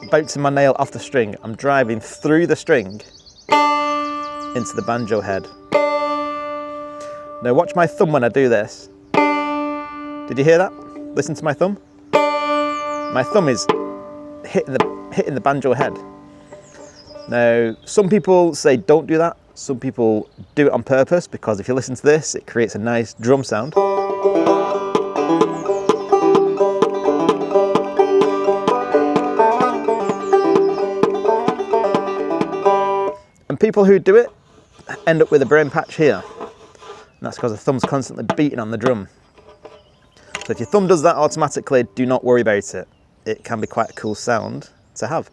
not bouncing my nail off the string. I'm driving through the string into the banjo head. Now watch my thumb when I do this. Did you hear that? Listen to my thumb. My thumb is hitting the banjo head. Now, some people say don't do that. Some people do it on purpose because if you listen to this, it creates a nice drum sound. And people who do it end up with a brain patch here. And that's because the thumb's constantly beating on the drum. So if your thumb does that automatically, do not worry about it. It can be quite a cool sound to have.